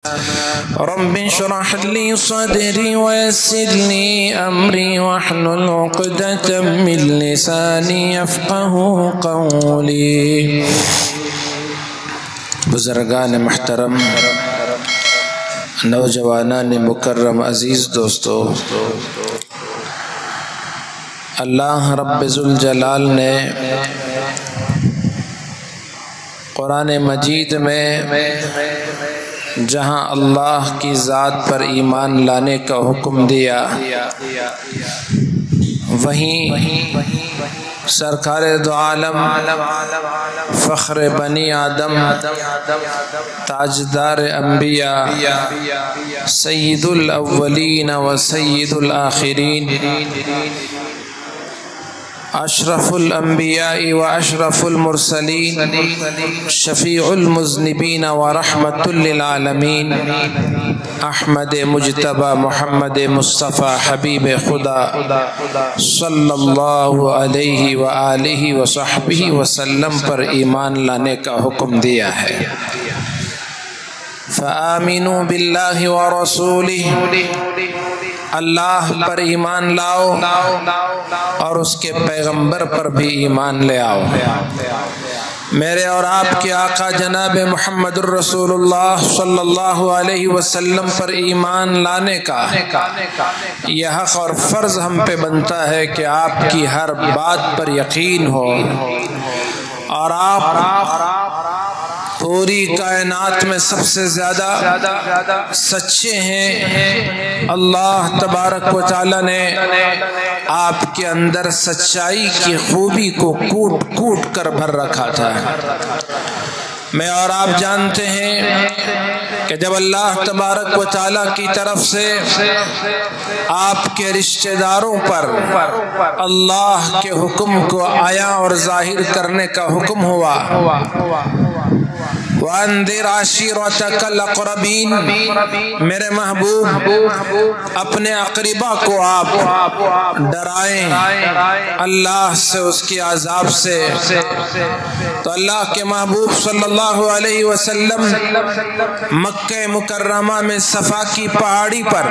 رب اشرح لي صدري ويسر لي أمري واحلل عقدة من لساني يفقهوا قولي۔ بزرگان محترم، نوجوانان مکرم، عزیز دوستو، اللہ رب ذوالجلال نے قرآن مجید میں جہاں اللہ کی ذات پر ایمان لانے کا حکم دیا، وہیں سرکار دو عالم، فخر بنی آدم، تاجدار انبیاء، سید الاولین و سید الآخرین، اشرف الانبیاء و اشرف المرسلین، شفیع المذنبین و رحمت للعالمین، احمد مجتبی محمد مصطفیٰ حبیب خدا صلی اللہ علیہ وآلہ وصحبہ وسلم پر ایمان لانے کا حکم دیا ہے۔ فآمنوا باللہ ورسولہ، اللہ پر ایمان لاؤ اور اس کے پیغمبر پر بھی ایمان لے آؤ۔ میرے اور آپ کے آقا جناب محمد الرسول اللہ صلی اللہ علیہ وسلم پر ایمان لانے کا یہ حق اور فرض ہم پہ بنتا ہے کہ آپ کی ہر بات پر یقین ہو اور آپ پوری کائنات میں سب سے زیادہ سچے ہیں۔ اللہ تبارک و تعالی نے آپ کے اندر سچائی کی خوبی کو کوٹ کوٹ کر بھر رکھا تھا۔ میں اور آپ جانتے ہیں کہ جب اللہ تبارک و تعالی کی طرف سے آپ کے رشتہ داروں پر اللہ کے حکم کو عیاں اور ظاہر کرنے کا حکم ہوا، وَأَنذِرْ عَشِيرَتَكَ الْأَقْرَبِينَ، میرے محبوب اپنے اقربا کو آپ ڈرائیں اللہ سے، اس کی عذاب سے۔ تو اللہ کے محبوب صلی اللہ علیہ وسلم مکہ مکرمہ میں صفا کی پہاڑی پر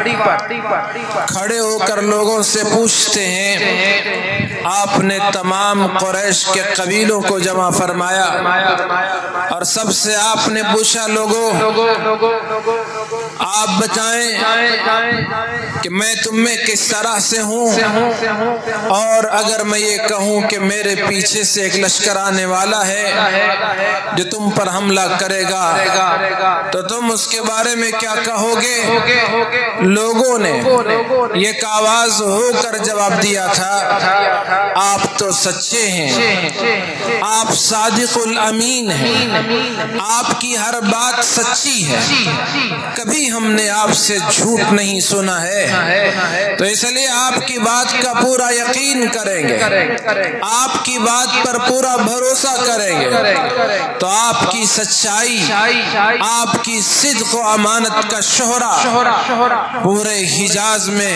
کھڑے ہو کر لوگوں سے پوچھتے ہیں۔ آپ نے تمام قریش کے قبیلوں کو جمع فرمایا اور سب سے آپ نے پوچھا، لوگوں آپ بتائیں کہ میں تم میں کس طرح سے ہوں، اور اگر میں یہ کہوں کہ میرے پیچھے سے ایک لشکر آنے والا ہے جو تم پر حملہ کرے گا تو تم اس کے بارے میں کیا کہو گے؟ لوگوں نے ایک آواز ہو کر جواب دیا تھا، آپ تو سچے ہیں، آپ صادق الامین ہیں، آپ کی ہر بات سچی ہے، کبھی ہم نے آپ سے جھوٹ نہیں سنا ہے، تو اس لیے آپ کی بات کا پورا یقین کریں گے، آپ کی بات پر پورا بھروسہ کریں گے۔ تو آپ کی سچائی، آپ کی صدق و امانت کا شہرہ پورے حجاز میں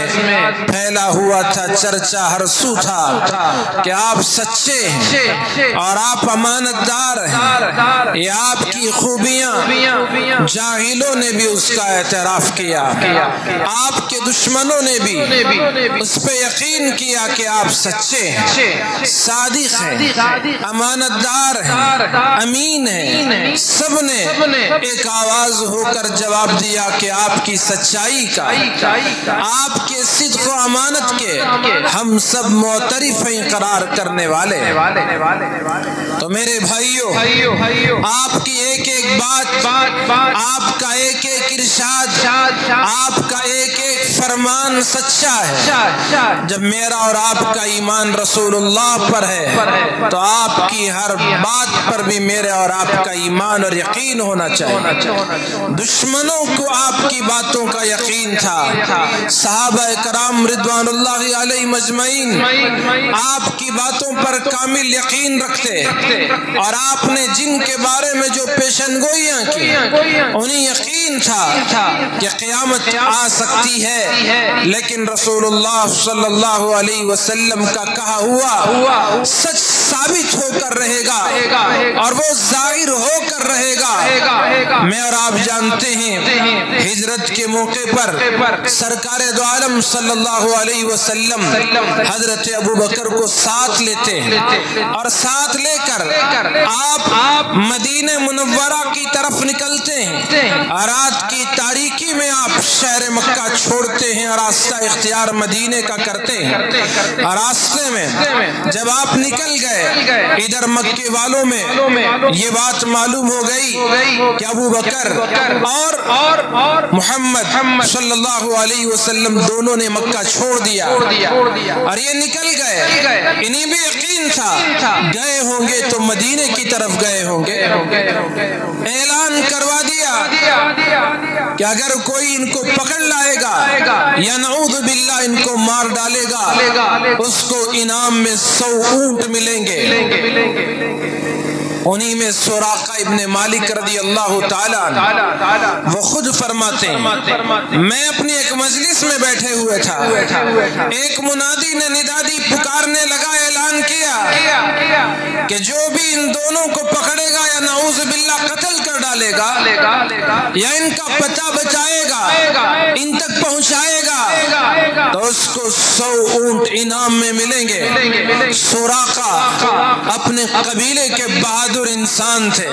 پھیلا ہوا تھا، چرچا ہر سو تھا کہ آپ سچے ہیں اور آپ امانت دار ہیں۔ یہ آپ کی خوبیاں جاہلوں نے بھی اس کا اعتراف کیا، آپ کے دشمنوں نے بھی اس پہ یقین کیا کہ آپ سچے ہیں، صادق ہیں، امانت دار ہیں، امین ہیں۔ سب نے ایک آواز ہو کر جواب دیا کہ آپ کی سچائی کا، آپ کے صدق و امانت کے ہم سب معترف ہیں، قرار کرنے والے۔ تو میرے بھائیو، آپ کی ایک ایک بات، آپ کا ایک ایک ارشاد، آپ کا ایک ایک فرمان سچا ہے۔ جب میرا اور آپ کا ایمان رسول اللہ پر ہے تو آپ کی ہر بات پر بھی میرے اور آپ کا ایمان اور یقین ہونا چاہیے۔ دشمنوں کو آپ کی باتوں کا یقین تھا، صحابہ کرام رضوان اللہ علیہ مجمعین آپ کی باتوں پر کامل یقین رکھتے، اور آپ نے جن کے بارے میں جو پیشن گوئیاں کی انہیں یقین تھا کہ قیامت آ سکتی ہے، لیکن رسول اللہ صلی اللہ علیہ وسلم کا کہا ہوا سچ ثابت ہو کر رہے گا اور وہ ظاہر ہو کر رہے گا۔ میں اور آپ جانتے ہیں ہجرت کے موقع پر سرکار دو عالم صلی اللہ علیہ وسلم حضرت ابو بکر کو ساتھ لیتے ہیں اور ساتھ لے کر آپ مدینہ منورہ کی طرف نکلتے ہیں۔ رات کی تاریکی میں آپ شہر مکہ چھوڑتے ہیں اور راستہ اختیار مدینے کا کرتے ہیں۔ راستے میں جب آپ نکل گئے، ادھر مکے والوں میں یہ بات معلوم ہو گئی کہ ابو بکر اور محمد صلی اللہ علیہ وسلم دونوں نے مکہ چھوڑ دیا اور یہ نکل گئے۔ انہیں بھی یقین تھا گئے ہوں گے تو مدینے کی طرف گئے ہوں گے۔ اعلان کروا دیا کہ اگر کوئی ان کو پکڑ لائے گا یا نعوذ باللہ ان کو مار ڈالے گا، اس کو انعام میں 100 اونٹ ملیں گے۔ انہی میں سراقہ ابن مالک رضی اللہ تعالیٰ عنہ وہ خود فرماتے ہیں، میں اپنی ایک مجلس میں بیٹھے ہوئے تھا، ایک منادی نے ندا دی، پکارنے لگا، اعلان کیا کہ جو بھی ان دونوں کو پکڑے گا یا نعوذ باللہ قتل کر ڈالے گا یا ان کا پتہ بچائے گا، ان تک پہنچائے گا، تو اس کو 100 اونٹ انعام میں ملیں گے۔ سراقہ اپنے قبیلے کے بہادر انسان تھے،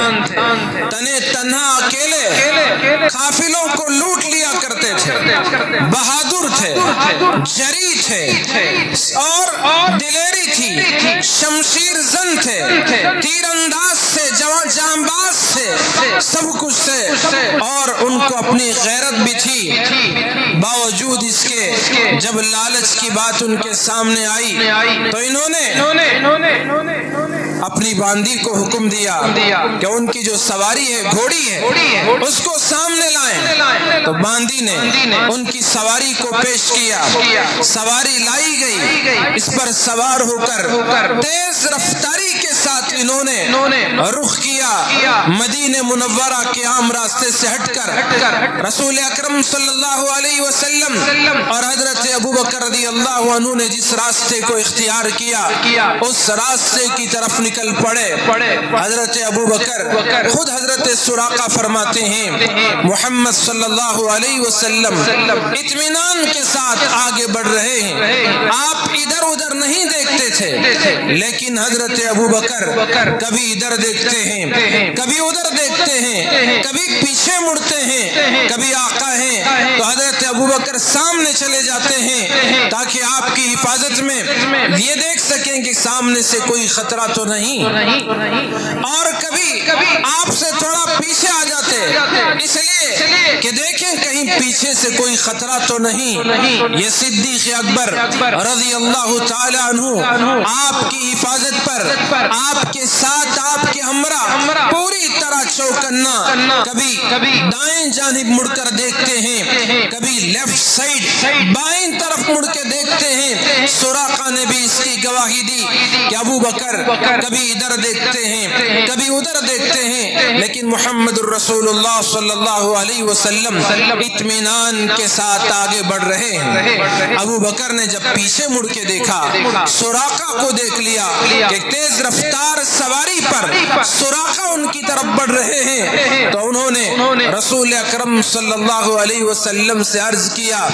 تنے تنہا اکیلے قافلوں کو لوٹ لیا کرتے تھے، بہادر تھے، جری تھے اور دلیری تھی، شمشیر زن تھے، تیر انداز سے، جانباز سے، سب کچھ سے، اور ان کو اپنی غیرت بھی تھی۔ باوجود اس کے جب لالچ کی بات ان کے سامنے آئی تو انہوں نے اپنی باندی کو حکم دیا کہ ان کی جو سواری ہے، گھوڑی ہے، اس کو سامنے لائیں۔ تو باندی نے ان کی سواری کو پیش کیا، سواری لائی گئی، اس پر سوار ہو کر تیز رفتاری کے ساتھ انہوں نے رخ کیا مدینہ منورہ کے عام راستے سے ہٹ کر رسول اکرم صلی اللہ علیہ وسلم اور حضرت ابو بکر رضی اللہ عنہ نے جس راستے کو اختیار کیا اس راستے کی طرف نکل پڑے۔ حضرت ابو بکر خود حضرت سراقہ فرماتے ہیں محمد صلی اللہ علیہ وسلم اطمینان کے ساتھ آگے بڑھ رہے ہیں، آپ ادھر ادھر نہیں دیکھتے تھے، لیکن حضرت ابو بکر کبھی ادھر دیکھتے ہیں، کبھی ادھر دیکھتے ہیں، کبھی پیچھے مڑتے ہیں، کبھی آقا ہیں تو حضرت ابو بکر سامنے چلے جاتے ہیں تاکہ آپ کی حفاظت میں یہ دیکھ سکیں کہ سامنے سے کوئی خطرہ تو نہیں، اور کبھی آپ سے تھوڑا پیچھے آ جاتے اس لیے کہ دیکھیں کہیں پیچھے سے کوئی خطرہ تو نہیں۔ یہ صدیق اکبر رضی اللہ تعالی عنہ آپ کی حفاظت پر، آپ کے ساتھ، آپ کے ہمراہ پوری طرح چوکنا، کبھی دائیں جانب مڑ کر دیکھتے ہیں، کبھی لیفٹ سائیڈ بائیں طرف مڑ کے دیکھتے ہیں۔ سراقہ نے بھی اس کی گواہی دی کہ ابو بکر کبھی ادھر دیکھتے ہیں، کبھی ادھر دیکھتے ہیں، لیکن محمد الرسول اللہ صلی اللہ علیہ وسلم اطمینان کے ساتھ آگے بڑھ رہے ہیں۔ ابو بکر نے جب پیچھے مڑ کے دیکھا، سراقہ کو دیکھ لیا کہ تیز رفتار سواری پر سراقہ ان کی طرف بڑھ رہے ہیں، تو انہوں نے رسول اکرم صلی اللہ علیہ وسلم سے عرض کیا،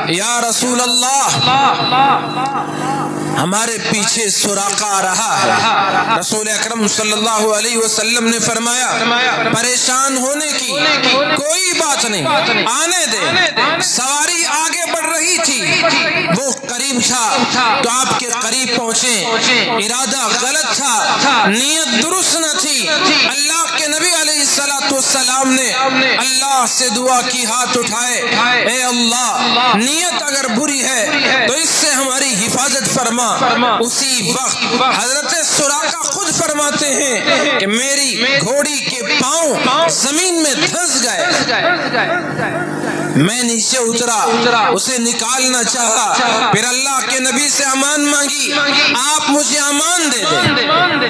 یا رسول اللہ ہمارے پیچھے سراقہ آ رہا ہے۔ رسول اکرم صلی اللہ علیہ وسلم نے فرمایا پریشان ہونے کی کوئی بات نہیں، آنے دے۔ سواری آگے بڑھ رہی تھی، وہ قریب تھا تو آپ کے قریب پہنچے، ارادہ غلط تھا، نیت درست نہ تھی۔ اللہ کے نبی علیہ السلام نے اللہ سے دعا کی، ہاتھ اٹھائے، اے اللہ نیت اگر بری ہے تو اس سے ہماری حفاظت فرما۔ اسی وقت حضرت سراقہ خود فرماتے ہیں کہ میری گھوڑی کے پاؤں زمین میں دھنس گئے، میں نیچے اترا، اسے نکالنا چاہا، پھر اللہ کے نبی سے امان مانگی، آپ مجھے امان دے دیں،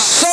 100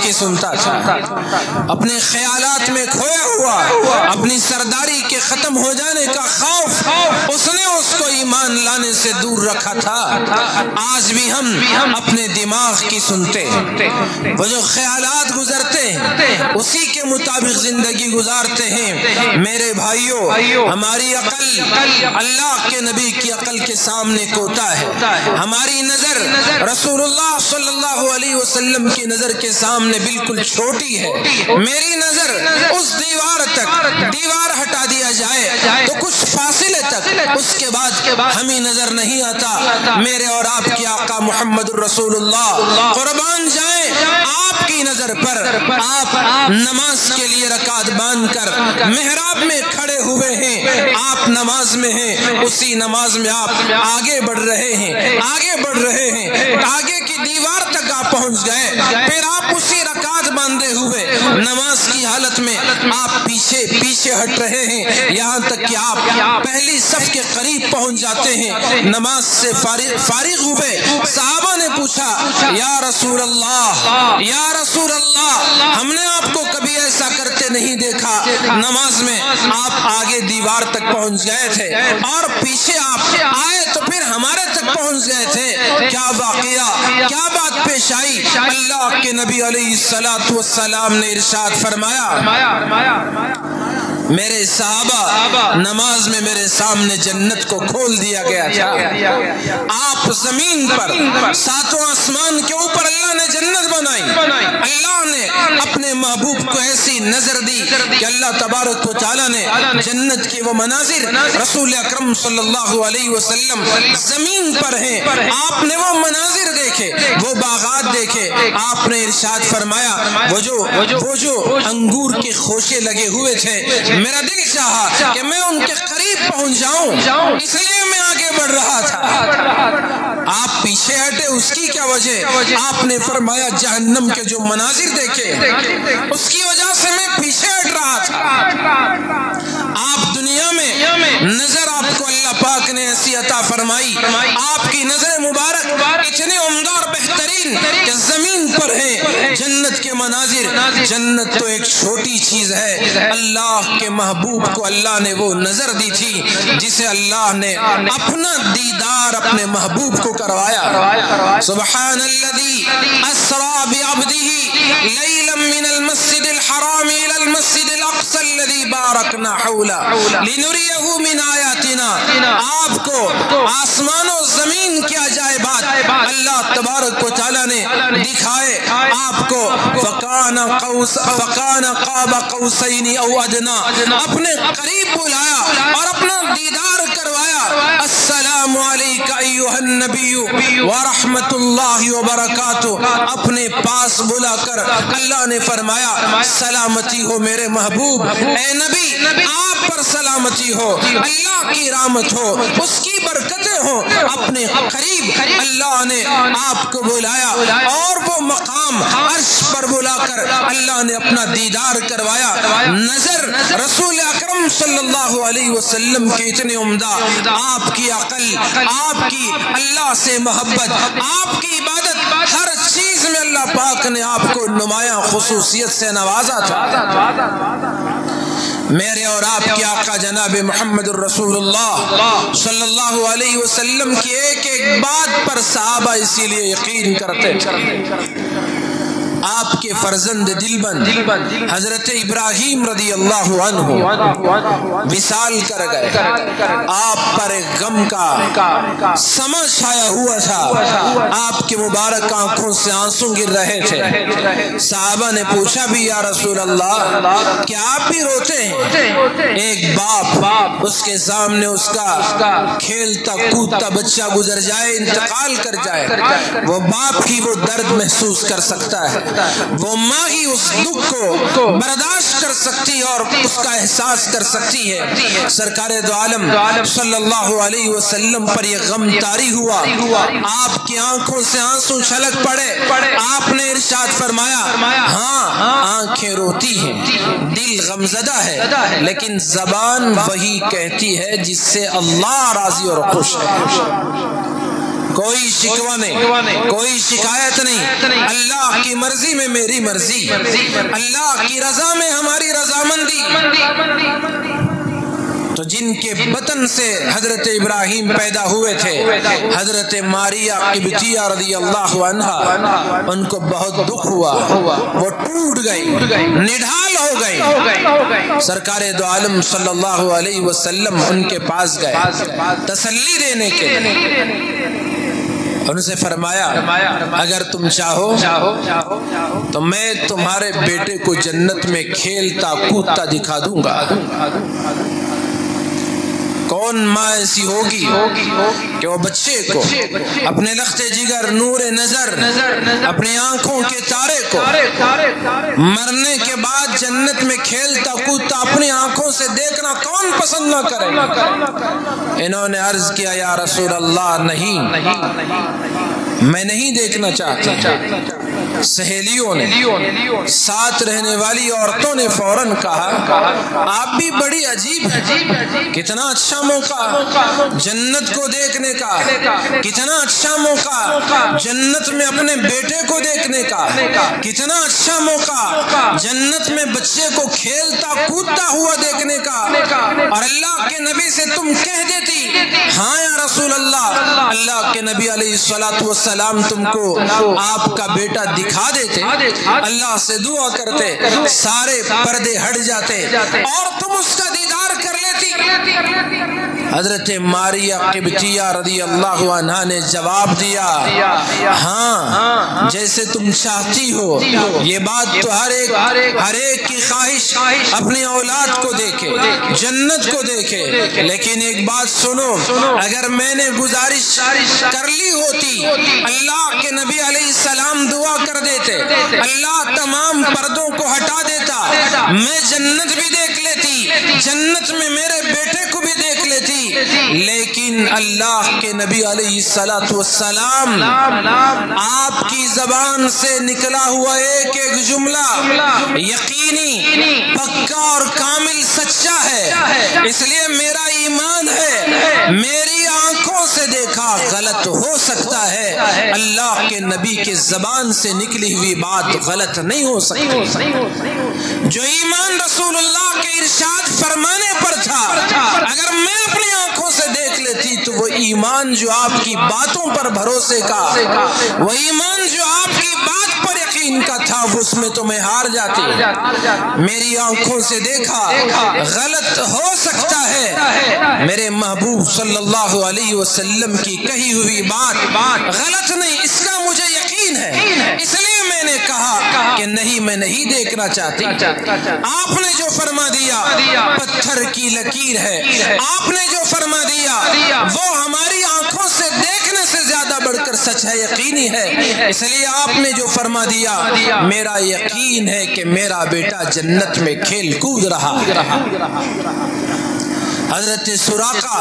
کی سنتا تھا، اپنے خیالات میں کھویا ہوا، اپنی سرداری کے ختم ہو جانے کا خوف اس نے اس کو ایمان لانے سے دور رکھا تھا۔ آج بھی ہم اپنے دماغ کی سنتے ہیں، وہ جو خیالات گزرتے ہیں اسی کے مطابق زندگی گزارتے ہیں۔ میرے بھائیوں، ہماری عقل اللہ کے نبی کی عقل کے سامنے کوتا ہے، ہماری نظر رسول اللہ صلی اللہ علیہ وسلم کی نظر کے سامنے بالکل چھوٹی ہے۔ میری نظر اس دیوار تک، دیوار ہٹا دیا جائے تو کچھ فاصلے تک، اس کے بعد ہمیں نظر نہیں آتا۔ میرے اور آپ کے آقا محمد الرسول اللہ قربان جائیں، آپ کی نظر پر آپ نماز کے لیے رکعت باندھ کر محراب میں کھڑے ہوئے ہیں، آپ نماز میں ہیں، اسی نماز میں آپ آگے بڑھ رہے ہیں، آگے بڑھ رہے ہیں، آگے کی دیوار تک آپ پہنچ گئے، پھر آپ اسی رکعت باندھے ہوئے نماز کی حالت میں آپ پیچھے پیچھے ہٹ رہے ہیں، یہاں تک کہ آپ پہلی صف کے قریب پہنچ جاتے ہیں۔ نماز سے فارغ ہوئے صحابہ نے پوچھا، یا رسول اللہ، یا رسول اللہ، ہم نے آپ کو کبھی ایسا کرتے نہیں دیکھا، نماز میں آپ آگے دیوار تک پہنچ گئے تھے اور پیچھے آپ آئے تو پھر ہمارے تک پہنچ گئے تھے، کیا واقعہ، کیا بات پیش آئی؟ اللہ کے نبی علیہ السلام نے ارشاد فرمایا، میرے صحابہ نماز میں میرے سامنے جنت کو کھول دیا گیا تھا، آپ زمین پر ساتوں آسمان کے اوپر اللہ نے جنت بنائی، اللہ نے اپنے محبوب کو ایسی نظر دی کہ اللہ تبارک و تعالیٰ نے جنت کے وہ مناظر رسول اکرم صلی اللہ علیہ وسلم زمین پر ہیں، آپ نے وہ مناظر دیکھے، وہ باغات دیکھے، آپ نے ارشاد فرمایا وہ جو انگور کے خوشے لگے ہوئے تھے، میرا دل چاہا کہ میں ان کے قریب پہنچ جاؤں، اس لیے میں آگے بڑھ رہا تھا۔ آپ پیچھے ہٹے، اس کی کیا وجہ؟ آپ نے فرمایا جہنم کے جو مناظر دیکھے اس کی وجہ سے میں پیچھے ہٹ رہا تھا۔ آپ دنیا میں نظر آپ کو اللہ پاک نے ایسی عطا فرمائی، آپ کی نظر مبارک اتنے عمدہ اور بہترین کہ زمین پر ہیں جنت کے مناظر۔ جنت تو ایک چھوٹی چیز ہے، اللہ کے محبوب کو اللہ نے وہ نظر دی تھی جسے اللہ نے اپنا دیدار اپنے محبوب کو کروایا۔ سبحان الذی اسرا بعبدہ لیلا من المسجد الحرام الى المسجد الاقصى الذي باركنا حوله لنريه من آیاتنا۔ آپ کو آسمان و زمین کی عجائبات اللہ تبارک و تعالی نے دکھائے، آپ کو فکان قاب قوسین او ادنا، اپنے قریب بلایا اور اپنا دیدار کروایا۔ السلام علیک ایھا النبی ورحمۃ اللہ وبرکاتہ، اپنے پاس بلا کر اللہ نے فرمایا سلامتی ہو میرے محبوب، اے نبی آپ پر سلامتی ہو، اللہ کی رحمت ہو، اس کی برکتیں ہو۔ اپنے قریب اللہ نے آپ کو بلایا اور وہ مقام عرش پر بلا کر اللہ نے اپنا دیدار کروایا۔ نظر رسول اکرم صلی اللہ علیہ وسلم کے اتنے عمدہ، آپ کی عقل، آپ کی اللہ سے محبت، آپ کی عبادت، ہر چیز میں اللہ پاک نے آپ کو نمایاں خصوصیت سے نوازا تھا۔ میرے اور آپ کے آقا جناب محمد الرسول اللہ صلی اللہ علیہ وسلم کی ایک ایک بات پر صحابہ اسی لیے یقین کرتے تھے۔ آپ کے فرزند دلبند حضرت ابراہیم رضی اللہ عنہ وصال کر گئے، آپ پر ایک غم کا سما چھایا ہوا تھا، آپ کے مبارک آنکھوں سے آنسو گر رہے تھے۔ صحابہ نے پوچھا بھی یا رسول اللہ کیا آپ بھی روتے ہیں؟ ایک باپ اس کے سامنے اس کا کھیلتا کودتا بچہ گزر جائے، انتقال کر جائے، وہ باپ ہی وہ درد محسوس کر سکتا ہے، وہ ماں ہی اس دکھ کو برداشت کر سکتی ہے اور اس کا احساس کر سکتی ہے۔ سرکار دو عالم صلی اللہ علیہ وسلم پر یہ غم طاری ہوا، آپ کی آنکھوں سے آنسو چھلک پڑے، آپ نے ارشاد فرمایا ہاں آنکھیں روتی ہیں، دل غمزدہ ہے، لیکن زبان وہی کہتی ہے جس سے اللہ راضی اور خوش ہے۔ کوئی شکوہ نہیں، کوئی شکایت نہیں، اللہ کی مرضی میں میری مرضی، اللہ کی رضا میں ہماری رضامندی۔ تو جن کے بطن سے حضرت ابراہیم پیدا ہوئے تھے، حضرت ماریہ قبطیہ رضی اللہ عنہا، ان کو بہت دکھ ہوا، وہ ٹوٹ گئی، نڈھال ہو گئی۔ سرکار دو عالم صلی اللہ علیہ وسلم ان کے پاس گئے تسلی دینے کے لیے، ان سے فرمایا اگر تم چاہو تو میں تمہارے بیٹے کو جنت میں کھیلتا کودتا دکھا دوں گا۔ کون ماں ایسی ہوگی کہ وہ بچے کو اپنے لخت جگر، نور نظر، اپنی آنکھوں کے تارے کو مرنے کے بعد جنت میں کھیلتا کودتا اپنی آنکھوں سے دیکھنا کون پسند نہ کرے؟ انہوں نے عرض کیا یا رسول اللہ نہیں، میں نہیں دیکھنا چاہتا۔ سہیلیوں نے، ساتھ رہنے والی عورتوں نے فوراً کہا آپ بھی بڑی عجیب ہیں، کتنا اچھا موقع جنت کو دیکھنے کا، کتنا اچھا موقع جنت میں اپنے بیٹے کو دیکھنے کا، کتنا اچھا موقع جنت میں بچے کو کھیلتا کودتا ہوا دیکھنے کا، اور اللہ کے نبی سے تم کہہ دیتی ہاں یا رسول اللہ، اللہ کے نبی علیہ السلام تم کو آپ کا بیٹا دکھا دیتے، اللہ سے دعا کرتے، سارے پردے ہٹ جاتے اور تم اس کا دیدار کر لیتی۔ حضرت ماریہ قبطیہ رضی اللہ عنہا نے جواب دیا ہاں جیسے تم چاہتی ہو، یہ بات تو ہر ایک کی خواہش اپنی اولاد کو دیکھے، جنت کو دیکھے، لیکن ایک بات سنو، اگر میں نے گزارش کر لی ہوتی اللہ کے نبی علیہ السلام دعا کر دیتے، اللہ تمام پردوں کو ہٹا دیتا، میں جنت بھی دیکھ لیتی، جنت میں میرے بیٹے کو بھی دیکھ لیتی، لیکن اللہ کے نبی علیہ السلام آپ کی زبان سے نکلا ہوا ایک ایک جملہ یقینی، پکا اور کامل سچا ہے، اس لیے میرا ایمان ہے میری آنکھوں سے دیکھا غلط ہو سکتا ہے، اللہ کے نبی کے زبان سے نکلی ہوئی بات غلط نہیں ہو سکتی۔ جو ایمان رسول اللہ کے ارشاد فرمانے پر تھا، اگر میں اپنی آنکھوں سے دیکھ لیتی تو وہ ایمان جو آپ کی باتوں پر بھروسے کا، وہ ایمان جو آپ کی بات پر یقین کا تھا، اس میں تو میں ہار جاتی۔ میری آنکھوں سے دیکھا غلط ہو سکتا ہے، میرے محبوب صلی اللہ علیہ وسلم کی کہی ہوئی بات غلط نہیں، اس کا مجھے یقین ہے، اس لیے میں نے کہا کہ نہیں، میں نہیں دیکھنا چاہتی۔ آپ نے جو فرما دیا پتھر کی لکیر ہے، آپ نے جو فرما دیا وہ ہماری آنکھوں سے دیکھنے سے زیادہ بڑھ کر سچ ہے، یقینی ہے، اس لیے آپ نے جو فرما دیا میرا یقین ہے کہ میرا بیٹا جنت میں کھیل کود رہا ہے۔ حضرت سراقہ،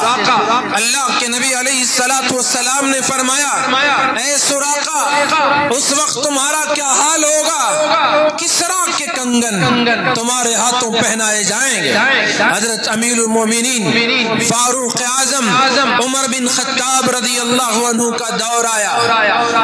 اللہ کے نبی علیہ السلام نے فرمایا اے سراقہ، اس وقت تمہارا کیا حال ہوگا، کسرا کے کنگن تمہارے ہاتھوں پہنائے جائیں گے۔ حضرت امیر المومنین فاروق اعظم عمر بن خطاب رضی اللہ عنہ کا دور آیا،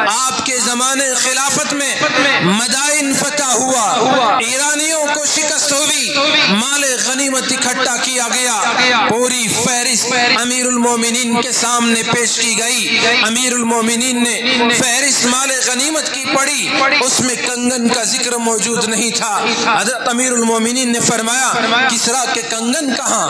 آپ کے زمانے خلافت میں مدائن فتح ہوا، ایرانیوں کو شکست ہوئی، مال غنیمت اکٹھا کیا گیا، پوری فہرست امیر المومنین کے سامنے پیش کی گئی۔ امیر المومنین نے فہرست مال غنیمت کی پڑھی، اس میں کنگن کا ذکر موجود نہیں تھا۔ حضرت امیر المومنین نے فرمایا کسرا کے کنگن کہاں؟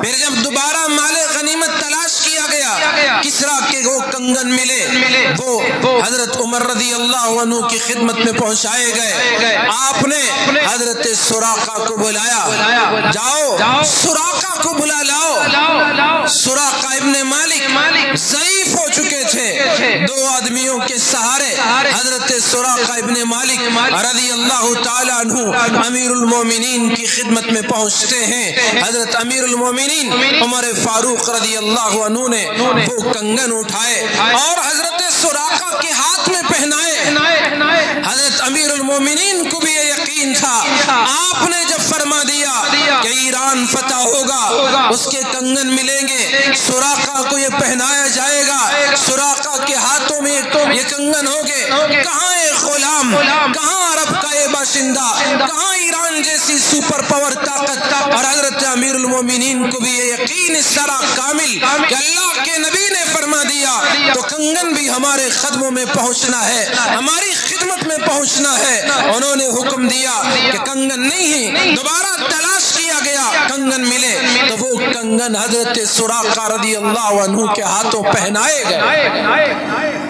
پھر جب دوبارہ مال غنیمت تلاش کیا گیا، کسرا کے وہ کنگن ملے، وہ حضرت عمر رضی اللہ عنہ کی خدمت میں پہنچائے گئے۔ آپ نے حضرت سراقہ کو بلایا، جاؤ سراقہ کو بلا لاؤ۔ سراقہ ابن مالک ضعیف ہو چکے تھے، دو آدمیوں کے سہارے حضرت سراقہ ابن مالک رضی اللہ تعالیٰ عنہ امیر المومنین کی خدمت میں پہنچتے ہیں۔ حضرت امیر المومنین عمر فاروق رضی اللہ عنہ نے وہ کنگن اٹھائے اور حضرت سراقہ کے ہاتھ میں پہنائے۔ حضرت امیر المومنین کو بھی یہ یقین تھا۔ آپ نے جب فرما دیا کہ ایران فتح ہوگا، اس کے کنگن ملیں گے، سراقہ کو یہ پہنایا جائے گا، سراقہ کے ہاتھوں میں یہ کنگن ہوگے، کہاں ایک غلام، کہاں عرب کا یہ باشندہ، کہاں ایران جیسی سپر پاور طاقت۔ اور حضرت امیر المومنین کو بھی یہ یقین اس طرح کامل کہ اللہ کے نبی نے فرما دیا تو کنگن بھی ہمارے قدموں میں پہنچنا ہے، ہماری خدمت میں پہنچنا ہے۔ انہوں نے حکم دیا کہ کنگن نہیں ہے، دوبارہ تلاش کیا گیا، کنگن ملے تو وہ کنگن حضرت سراقہ رضی اللہ عنہ کے ہاتھوں پہنائے گئے۔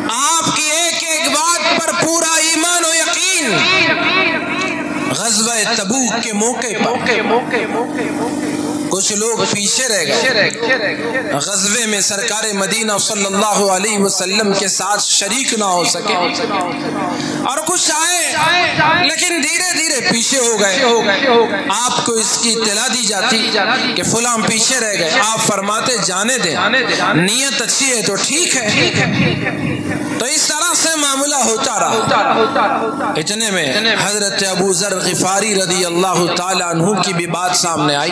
آپ کی ایک ایک بات پر پورا ایمان و یقین۔ غزوہ تبوک کے موقع پر کچھ لوگ پیچھے رہ گئے، غزوے میں سرکار مدینہ صلی اللہ علیہ وسلم کے ساتھ شریک نہ ہو سکے، اور کچھ آئے لیکن دھیرے دھیرے پیچھے ہو گئے۔ آپ کو اس کی اطلاع دی جاتی کہ فلاں پیچھے رہ گئے، آپ فرماتے جانے دیں، نیت اچھی ہے تو ٹھیک ہے۔ تو اس طرح سے معاملہ ہوتا رہا۔ اتنے میں حضرت ابو ذر غفاری رضی اللہ تعالیٰ عنہ کی بھی بات سامنے آئی۔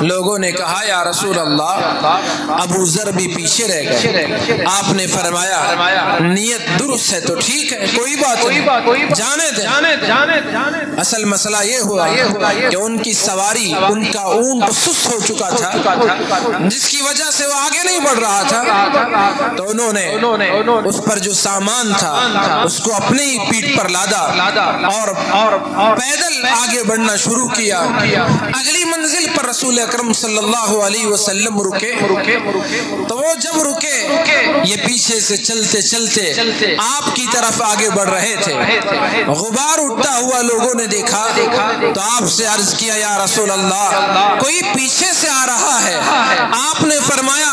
لوگوں نے کہا یا رسول اللہ ابو ذر بھی پیچھے رہ گئے، آپ نے فرمایا نیت درست ہے تو ٹھیک ہے، کوئی بات نہیں، جانے دیں۔ اصل مسئلہ یہ ہوا کہ ان کی سواری، ان کا اونٹ سست ہو چکا تھا، جس کی وجہ سے وہ آگے نہیں بڑھ رہا تھا، تو انہوں نے اس پر جو سامان تھا اس کو اپنے ہی پیٹھ پر لادا اور پیدل آگے بڑھنا شروع کیا۔ اگلی منزل پر رسول اکرم صلی اللہ علیہ وسلم رکے، تو وہ جب رکے یہ پیچھے سے چلتے چلتے آپ کی طرف آگے بڑھ رہے تھے۔ غبار اٹھتا ہوا لوگوں نے دیکھا تو آپ سے عرض کیا یا رسول اللہ کوئی پیچھے سے آ رہا ہے۔ آپ نے فرمایا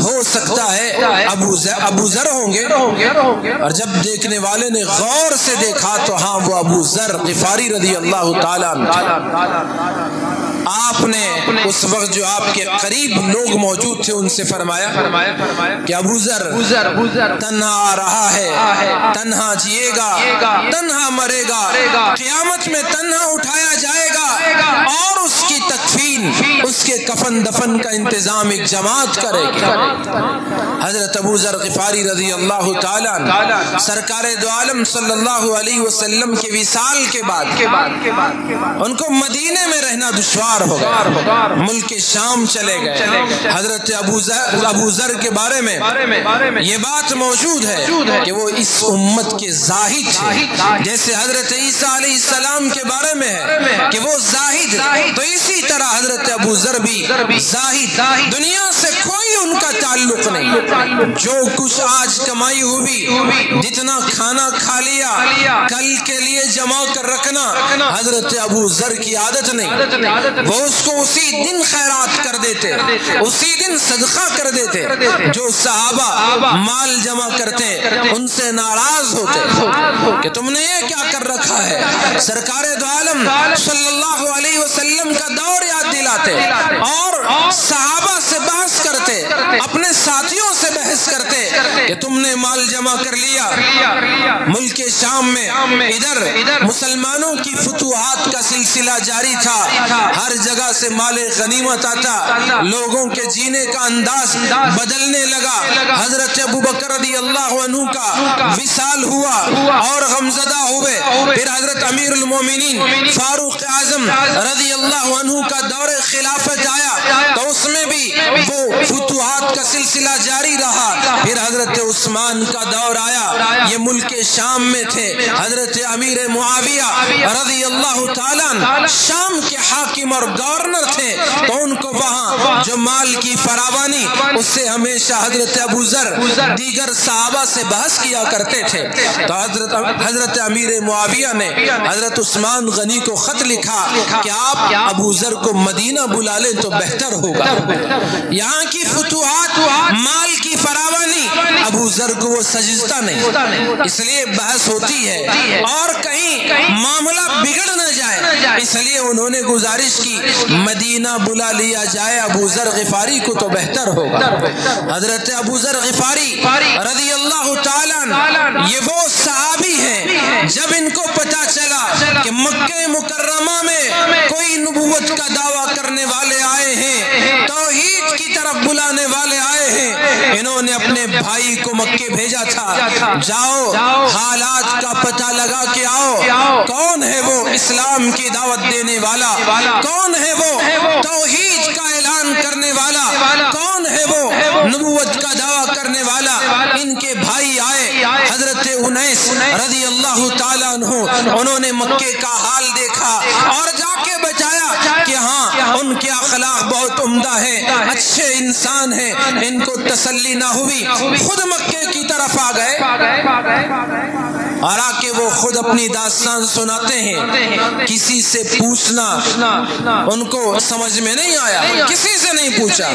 ہو سکتا ہے ابو ذر ہوں گے، اور جب دیکھنے والے نے غور سے دیکھا تو ہاں وہ ابو ذر غفاری رضی اللہ تعالیٰ عنہ۔ آپ نے اس وقت جو آپ کے قریب لوگ موجود تھے ان سے فرمایا کہ ابو ذر تنہا آ رہا ہے، تنہا جیے گا، تنہا مرے گا، قیامت میں تنہا اٹھایا جائے گا، اور اس کی تکفین، اس کے کفن دفن کا انتظام ایک جماعت کرے گی۔ حضرت ابو ذر غفاری رضی اللہ تعالیٰ عنہ سرکار دو عالم صلی اللہ علیہ وسلم کے وصال کے بعد ان کو مدینے میں رہنا دشوار ہو گیا، ملک شام چلے گئے۔ حضرت ابو ذر کے بارے میں یہ بات موجود ہے کہ وہ اس امت کے زاہد تھے، جیسے حضرت عیسیٰ علیہ السلام کے بارے میں ہے کہ وہ زاہد، تو اسی طرح حضرت ابو ذر بھی زاہد، دنیا سے کوئی ان کا تعلق نہیں، جو کچھ آج کمائی ہوئی، جتنا کھانا کھا لیا، کل کے لیے جمع کر رکھنا حضرت ابو ذر کی عادت نہیں۔ وہ اس کو اسی دن خیرات کر دیتے، اسی دن صدقہ کر دیتے۔ جو صحابہ مال جمع کرتے ان سے ناراض ہوتے کہ تم نے یہ کیا کر رکھا ہے۔ سرکار دو عالم صلی اللہ علیہ وسلم کا دور یاد دلاتے اور صحابہ سے بحث کرتے، اپنے ساتھیوں سے بحث کرتے کہ تم نے مال جمع کر لیا۔ ملک شام میں ادھر مسلمانوں کی فتوحات کا سلسلہ جاری تھا، ہر جگہ سے مال غنیمت آتا، لوگوں کے جینے کا انداز بدلنے لگا۔ حضرت ابوبکر رضی اللہ عنہ کا وصال ہوا اور غمزدہ ہوئے، پھر حضرت امیر المومنین فاروق اعظم رضی اللہ عنہ کا دور خلافت آیا تو اس میں بھی وہ فتوحات کا سلسلہ جاری رہا۔ پھر حضرت عثمان کا دور آیا، یہ ملک شام میں تھے، حضرت امیر معاویہ رضی اللہ تعالیٰ شام کے حاکم اور گورنر تھے، تو ان کو وہاں جو مال کی فراوانی اس سے ہمیشہ حضرت ابو ذر دیگر صحابہ سے بحث کیا کرتے تھے۔ تو حضرت امیر معاویہ نے حضرت عثمان غنی کو خط لکھا کہ آپ ابو ذر کو مدینہ بلا لیں تو بہتر ہوگا، یہاں کی فتوحات، مال کی فراوانی ابو ذر کو وہ سجدتا نہیں، اس لیے بحث ہوتی ہے اور کہیں معاملہ بگڑ نہ جائے، اس لیے انہوں نے گزارش کی مدینہ بلا لیا جائے ابو ذر غفاری کو تو بہتر ہوگا۔ حضرت ابو ذر غفاری رضی اللہ تعالیٰ یہ وہ صحابی ہیں جب ان کو مکہ مکرمہ میں کوئی نبوت کا دعویٰ کرنے والے آئے ہیں، توحید کی طرف بلانے والے آئے ہیں، انہوں نے اپنے بھائی کو مکے بھیجا تھا، جاؤ حالات کا پتہ لگا کے آؤ، کون ہے وہ اسلام کی دعوت دینے والا، کون ہے وہ توحید کا اعلان کرنے والا، کون ہے وہ نبوت کا دعویٰ کرنے والا۔ ان کے بھائی آئے، حضرت انیس رضی اللہ تعالیٰ عنہ، انہوں نے مکے کا حال دیکھا اور جا کے بتایا کہ ہاں ان کے اخلاق بہت عمدہ ہے، اچھے انسان ہیں، ان کو تسلی نہ ہوئی، خود مکے کی طرف آ گئے اور آ کے وہ خود اپنی داستان سناتے ہیں۔ کسی سے پوچھنا ان کو سمجھ میں نہیں آیا، کسی سے نہیں پوچھا،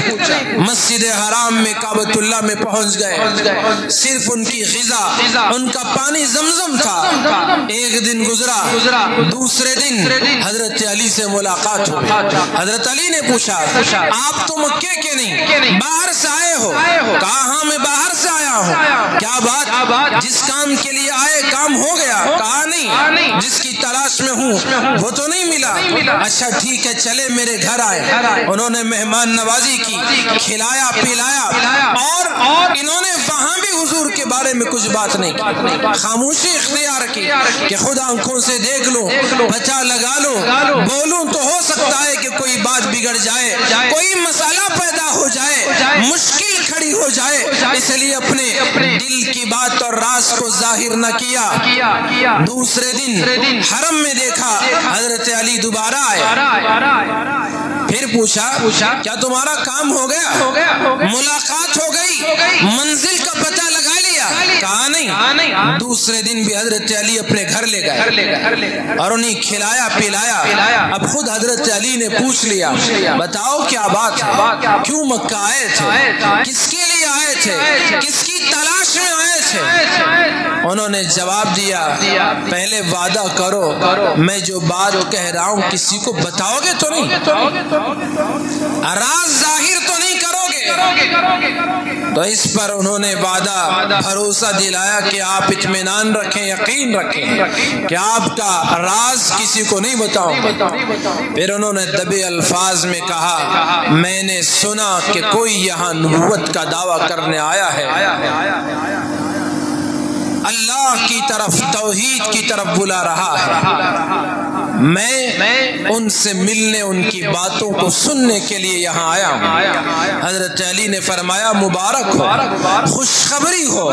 مسجد حرام میں کعبۃ اللہ میں پہنچ گئے، صرف ان کی غذا ان کا پانی زمزم تھا۔ ایک دن گزرا، دوسرے دن حضرت علی سے ملاقات ہوئی، حضرت علی نے پوچھا آپ تو مکے کے نہیں، باہر سے آئے ہو؟ کہا ہاں میں باہر سے آیا ہوں۔ کیا بات؟ جس کام کے لیے آئے کام ہو گیا؟ کہا نہیں، جس کی تلاش میں ہوں وہ تو نہیں ملا۔ اچھا ٹھیک ہے، چلے میرے گھر آئے، انہوں نے مہمان نوازی کی، کھلایا پلایا، اور انہوں نے وہاں بھی حضور کے بارے میں کچھ بات نہیں کی، خاموشی اختیار کی کہ خود آنکھوں سے دیکھ لوں، پتہ لگا لوں، بولوں تو ہو سکتا ہے کہ کوئی بات بگڑ جائے، کوئی مسئلہ پیدا ہو جائے، مشکل کھڑی ہو جائے، اس لیے اپنے دل کی بات اور راز کو ظاہر نہ کیا۔ دوسرے دن حرم میں دیکھا، حضرت علی دوبارہ آئے، پھر پوچھا کیا تمہارا کام ہو گیا؟ ملاقات ہو گئی؟ منزل کا پتہ لگا لیا؟ کہا نہیں۔ دوسرے دن بھی حضرت علی اپنے گھر لے گئے اور انہیں کھلایا پلایا۔ اب خود حضرت علی نے پوچھ لیا بتاؤ کیا بات ہے، کیوں مکہ آئے تھے، کس کے لیے آئے تھے، کس کی تلاش میں آئے تھے؟ انہوں نے جواب دیا پہلے وعدہ کرو میں جو بات کہہ رہا ہوں کسی کو بتاؤ گے تو نہیں، راز ظاہر تو نہیں کرو گے؟ تو اس پر انہوں نے وعدہ بھروسہ دلایا کہ آپ اطمینان رکھیں، یقین رکھیں کہ آپ کا راز کسی کو نہیں بتاؤں گا۔ پھر انہوں نے دبے الفاظ میں کہا میں نے سنا کہ کوئی یہاں نبوت کا دعویٰ کرنے آیا ہے، اللہ کی طرف توحید کی طرف بلا رہا ہے، میں ان سے ملنے ان کی باتوں کو سننے کے لیے یہاں آیا ہوں۔ حضرت علی نے فرمایا مبارک ہو، خوشخبری ہو،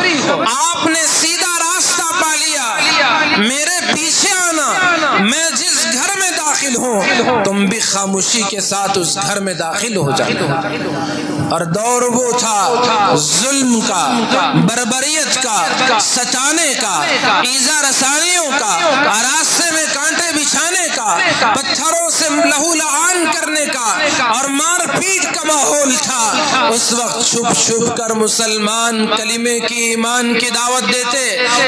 آپ نے سیدھا راستہ پا لیا، میرے پیچھے آنا، میں جس گھر میں داخل ہوں تم بھی خاموشی کے ساتھ اس گھر میں داخل ہو جانا۔ اور دور وہ تھا ظلم کا، بربریت کا، ستانے کا، ایذا رسانیوں کا، راستے میں کانٹے بچھانے کا، پتھروں سے لہو لعان کرنے کا اور مار پیٹ کا ماحول تھا۔ اس وقت چھپ چھپ کر مسلمان کلمے کی، ایمان کی دعوت دیتے،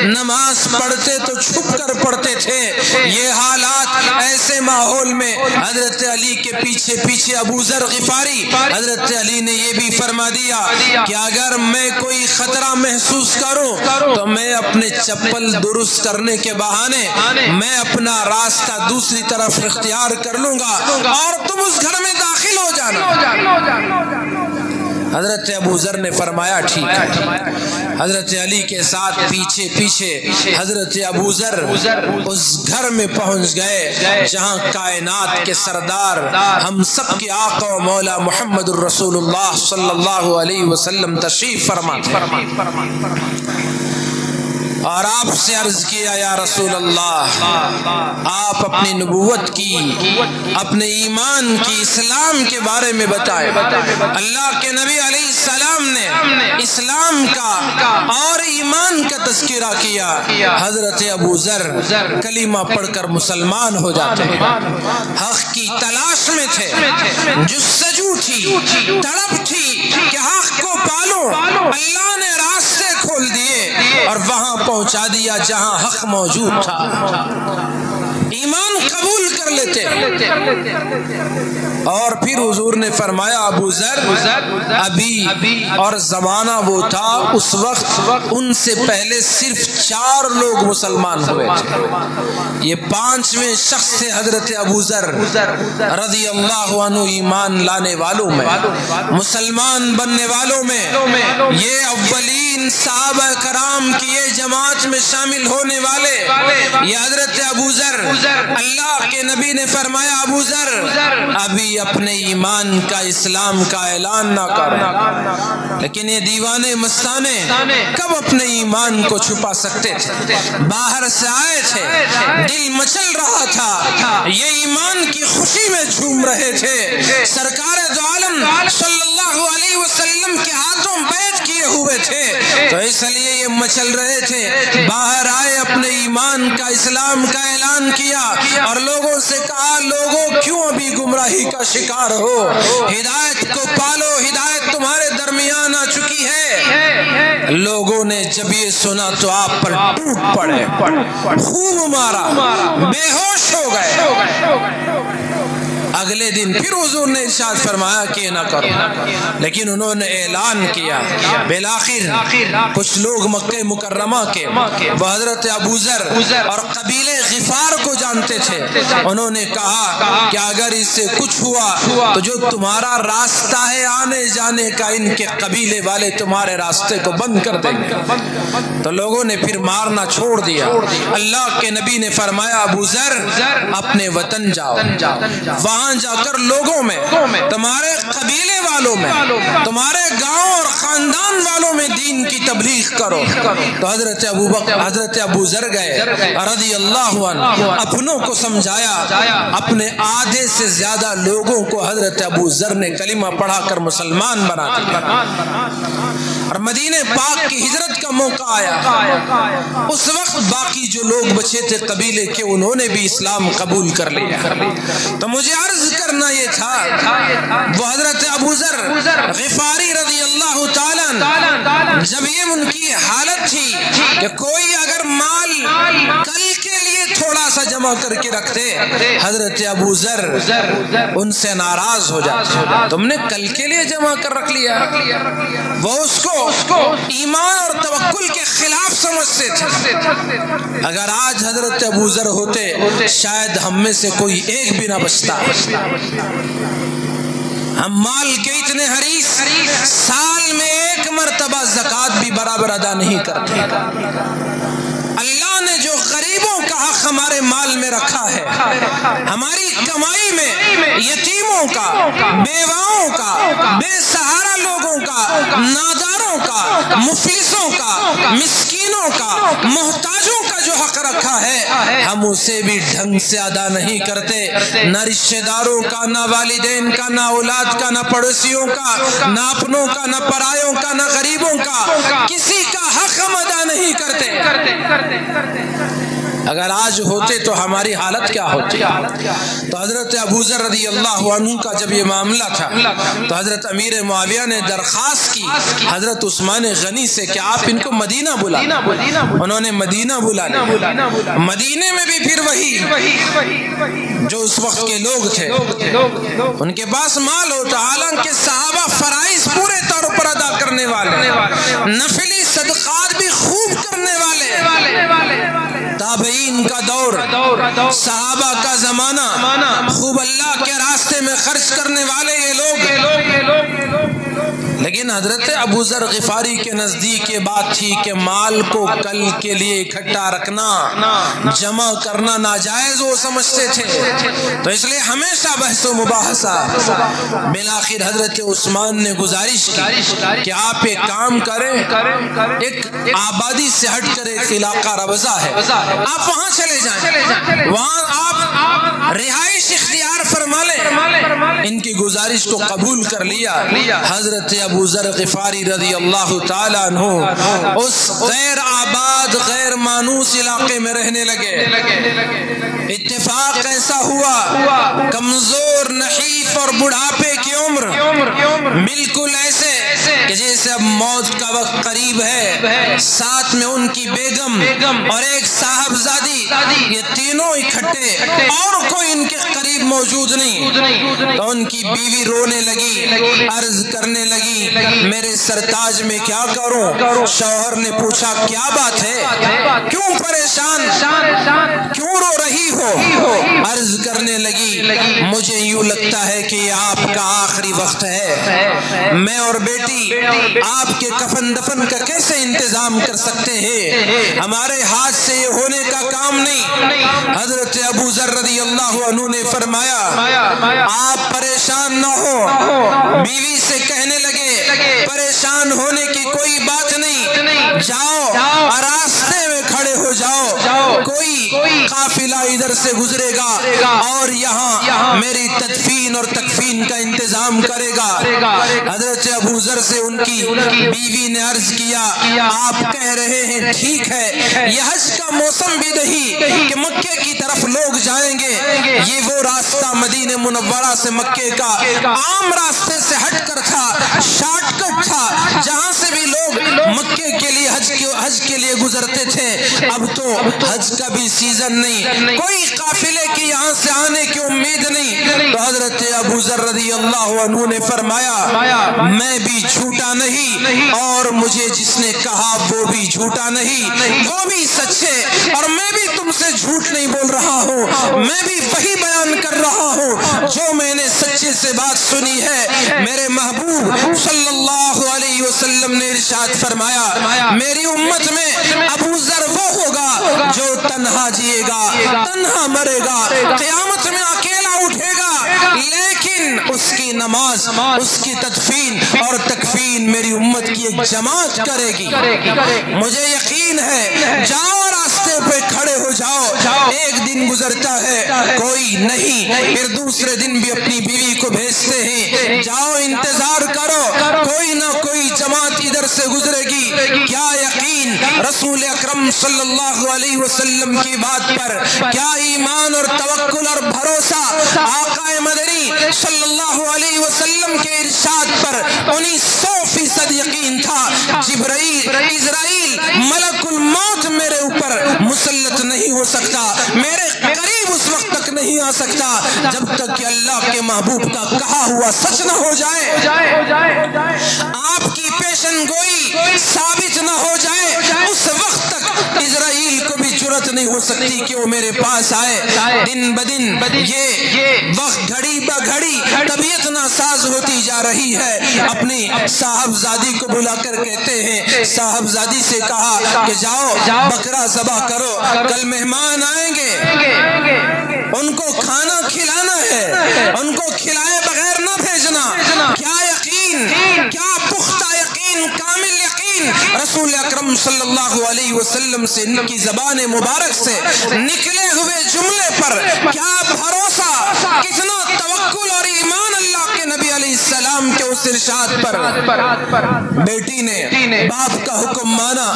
نماز پڑھتے تو چھپ کر پڑھتے تھے۔ یہ حالات ایسے ماحول میں حضرت علی کے پیچھے پیچھے ابو ذر غفاری، حضرت علی نے یہ بھی فرما دیا کہ اگر میں کوئی خطرہ محسوس کروں تو میں اپنے چپل درست کرنے کے بہانے میں اپنا راستہ دوسری طرف اختیار کر لوں گا اور تم اس گھر میں داخل ہو جانا۔ حضرت ابو ذر نے فرمایا ٹھیک ہے۔ حضرت علی کے ساتھ پیچھے پیچھے حضرت ابو ذر اس گھر میں پہنچ گئے جہاں کائنات کے سردار، ہم سب کے آقا و مولا محمد الرسول اللہ صلی اللہ علیہ وسلم تشریف فرما تھے۔ اور آپ سے عرض کیا یا رسول اللہ آپ اپنی نبوت کی، اپنے ایمان کی، اسلام کے بارے میں بتائیں۔ اللہ کے نبی علیہ السلام نے اسلام کا اور ایمان کا تذکرہ کیا۔ حضرت ابو ذر کلمہ پڑھ کر مسلمان ہو جاتے ہیں، حق کی تلاش میں تھے، جستجو تھی، تڑپ تھی کہ حق کو پالو، اللہ نے راستے کھول دیے اور وہاں پہنچا دیا جہاں حق موجود تھا۔ ایمان قبول کر لیتے. اور پھر حضور نے فرمایا ابو ذر ابھی اور زمانہ وہ تھا اس وقت ان سے پہلے صرف 4 لوگ مسلمان ہوئے تھے. یہ 5ویں شخص تھے حضرت ابو ذر رضی اللہ عنہ. ایمان لانے والوں میں، مسلمان بننے والوں میں، یہ اولین صحابہ کرام کی یہ جماعت میں شامل ہونے والے یہ حضرت ابو ذر. اللہ کے نبی نے فرمایا ابو ذر ابھی اپنے ایمان کا اسلام کا اعلان نہ کر. لیکن یہ دیوانے مستانے کب اپنے ایمان کو چھپا سکتے تھے؟ باہر سے آئے تھے، دل مچل رہا تھا، یہ ایمان کی خوشی میں جھوم رہے تھے. سرکار دو عالم صلی اللہ علیہ وسلم کے ہاتھوں بیعت کیے ہوئے تھے تو اس لیے یہ مچل رہے تھے. باہر آئے، اپنے ایمان کا اسلام کا اعلان کیا اور لوگوں سے کہا لوگوں کیوں ابھی گمراہی کا شکار ہو؟ ہدایت کو پالو، ہدایت تمہارے درمیان آ چکی ہے. لوگوں نے جب یہ سنا تو آپ پر ٹوٹ پڑے، خوب مارا، بے ہوش ہو گئے. اگلے دن پھر حضور نے ارشاد فرمایا کہ نہ کرو، لیکن انہوں نے اعلان کیا. بالآخر کچھ لوگ مکہ مکرمہ کے وہ حضرت ابو ذر اور قبیلے غفار کو جانتے تھے. انہوں نے کہا کہ اگر اس سے کچھ ہوا تو جو تمہارا راستہ ہے آنے جانے کا ان کے قبیلے والے تمہارے راستے کو بند کر دیں گے. تو لوگوں نے پھر مارنا چھوڑ دیا. اللہ کے نبی نے فرمایا ابو ذر اپنے وطن جاؤ، وہاں جا کر لوگوں میں، تمہارے قبیلے والوں میں، تمہارے گاؤں اور خاندان والوں میں دین کی تبلیغ کرو. تو حضرت ابو ذر گئے رضی اللہ عنہ، اپنوں کو سمجھایا. اپنے آدھے سے زیادہ لوگوں کو حضرت ابو ذر نے کلمہ پڑھا کر مسلمان بنا دیا. اور مدینہ پاک کی ہجرت کا موقع آیا. اس وقت باقی جو لوگ بچے تھے قبیلے کے انہوں نے بھی اسلام قبول کر لیا. تو مجھے عرض کرنا یہ تھا وہ حضرت ابو ذر غفاری رضی اللہ تعالیٰ جب یہ ان کی حالت تھی کہ کوئی اگر مال کل کے لیے تھوڑا سا جمع کر کے رکھتے، حضرت ابو ذر ان سے ناراض ہو جاتے. تم نے کل کے لیے جمع کر رکھ لیا. وہ اس کو ایمان اور توکل کے خلاف سمجھتے تھے. اگر آج حضرت ابو ذر ہوتے شاید ہم میں سے کوئی ایک بھی نہ بچتا. ہم مال کے اتنے حریص، سال میں 1 مرتبہ زکوٰۃ بھی برابر ادا نہیں کرتے. اللہ نے جو غریبوں کا حق ہمارے مال میں رکھا ہے، ہماری کمائی میں یتیموں کا، بیواؤں کا، بے سہارا لوگوں کا، ناداروں کا، مفلسوں کا، مسکینوں کا، محتاجوں کا جو حق رکھا ہے ہم اسے بھی ڈھنگ سے ادا نہیں کرتے. نہ رشتہ داروں کا، نہ والدین کا، نہ اولاد کا، نہ پڑوسیوں کا، نہ اپنوں کا، نہ پرایوں کا، نہ غریبوں کا، کسی کا حق ہم ادا نہیں کرتے. اگر آج ہوتے تو ہماری حالت کیا ہوتی؟ تو حضرت ابو ذر رضی اللہ عنہ کا جب یہ معاملہ تھا تو حضرت امیر معاویہ نے درخواست کی حضرت عثمان غنی سے کہ آپ ان کو مدینہ بلا. انہوں نے مدینہ بلا لیا. مدینے میں بھی پھر وہی جو اس وقت کے لوگ تھے، ان کے پاس مال ہوتا، حالانکہ صحابہ فرائض پورے طور پر ادا کرنے والے، نفلی صدقات بھی خوب کرنے والے، تابعین کا دور، صحابہ کا زمانہ، خوب اللہ کے راستے میں خرچ کرنے والے یہ لوگ. لیکن حضرت ابو ذر غفاری کے نزدیک یہ بات تھی کہ مال کو کل کے لیے اکٹھا رکھنا، جمع کرنا ناجائز وہ سمجھتے تھے. تو اس لیے ہمیشہ بحث و مباحثہ. بالآخر حضرت عثمان نے گزارش کی کہ آپ ایک کام کریں، ایک آبادی سے ہٹ کر ایک علاقہ ربضہ ہے، آپ وہاں چلے جائیں، وہاں آپ رہائش اختیار فرما لیں. ان کی گزارش کو قبول کر لیا. حضرت ابو ذر غفاری رضی اللہ تعالیٰ عنہ اس غیر آباد غیر مانوس علاقے میں رہنے لگے. اتفاق ایسا ہوا کمزور، نحیف اور بڑھاپے کی عمر، بالکل ایسے کہ جیسے اب موت کا وقت قریب ہے، ساتھ میں ان کی بیگم اور ایک صاحبزادی، یہ تینوں اکٹھے اور کوئی ان کے قریب موجود نہیں، تو ان کی بیوی رونے لگی، عرض کرنے لگی میرے سرتاج میں کیا کروں؟ شوہر نے پوچھا کیا بات ہے، کیوں پریشان، کیوں رو رہی ہو؟ عرض کرنے لگی مجھے یوں لگتا ہے کہ یہ آپ کا آخری وقت ہے، میں اور بیٹی آپ کے کفن دفن کا کیسے انتظام کر سکتے ہیں، ہمارے ہاتھ سے یہ ہونے کا کام نہیں۔ حضرت ابو ذر رضی اللہ عنہ نے فرمایا آپ پریشان نہ ہو، بیوی سے کہنے لگے پریشان ہونے کی کوئی بات نہیں، جاؤ راستے میں کھڑے ہو جاؤ، کوئی قافلہ ادھر سے گزرے گا اور یہاں میری تدفین اور تکفین کا انتظام کرے گا۔ حضرت ابو ذر سے ان کی بیوی نے عرض کیا آپ کہہ رہے ہیں ٹھیک ہے، یہ حج کا موسم بھی نہیں کہ مکے کی طرف لوگ جائیں گے، یہ وہ راستہ مدینہ منورہ سے مکے کا عام راستے سے ہٹ کر تھا، شارٹ کٹ تھا، جہاں سے بھی لوگ مکے کے لیے حج کے لیے گزرتے تھے۔ اب تو حج کا بھی سیزن نہیں، کوئی قافلے کی یہاں سے آنے کی امید نہیں، تو حضرت ابو ذر رضی اللہ عنہ نے فرمایا میں بھی جھوٹا نہیں اور مجھے جس نے کہا وہ بھی جھوٹا نہیں، وہ بھی سچے اور میں بھی تم سے جھوٹ نہیں بول رہا ہوں، میں بھی وہی بیان کر رہا ہوں جو میں نے سچے سے بات سنی ہے۔ میرے محبوب صلی اللہ علیہ وسلم نے ارشاد فرمایا میری امت میں ابو ذر وہ ہوگا جو تنہا جیے گا، تنہا مرے گا، قیامت میں اکیلا اٹھے گا، لیکن اس کی نماز، اس کی تدفین اور تکفین میری امت کی ایک جماعت کرے گی۔ مجھے یقین ہے، جاؤ راستے پہ کھڑے ہو جاؤ، ایک دن گزرتا ہے کوئی نہیں، پھر دوسرے دن بھی اپنی بیوی کو بھیجتے ہیں جاؤ انتظار کرو، کوئی نہ کوئی جماعت ادھر سے گزرے گی۔ کیا یقین رسول اکرم صلی اللہ علیہ وسلم کی بات پر، کیا ایمان اور توکل اور بھروسہ آقا مدنی صلی اللہ علیہ وسلم کے ارشاد پر 100% یقین تھا۔ جبرائیل، اسرائیل، ملک الموت میرے اوپر مسلط نہیں ہو سکتا، میرے قریب اس وقت تک نہیں آ سکتا جب تک کہ اللہ کے محبوب کا کہا ہوا سچ نہ ہو جائے، آپ کی پیشن گوئی ثابت نہ ہو جائے، اس وقت تک اسرائیل کو بھی جرأت نہیں ہو سکتی کہ وہ میرے پاس آئے۔ دن بدن یہ وقت گھڑی بہ گھڑی طبیعت ناساز ہوتی جا رہی ہے۔ اپنی صاحبزادی کو بلا کر کہتے ہیں، صاحبزادی سے کہا کہ جاؤ بکرا ذبح کرو، کل مہمان آئیں گے، ان کو کھانا کھلانا ہے، ان کو کھلائے بغیر نہ بھیجنا۔ کیا یقین، کیا پختہ یقین، کامل یقین رسول اکرم صلی اللہ علیہ وسلم سے ان کی زبان مبارک سے نکلے ہوئے جملے پر کیا بھروسہ، کتنا توکل اور ایمان اللہ کے نبی علیہ السلام کے اس ارشاد پر۔ بیٹی نے باپ کا حکم مانا،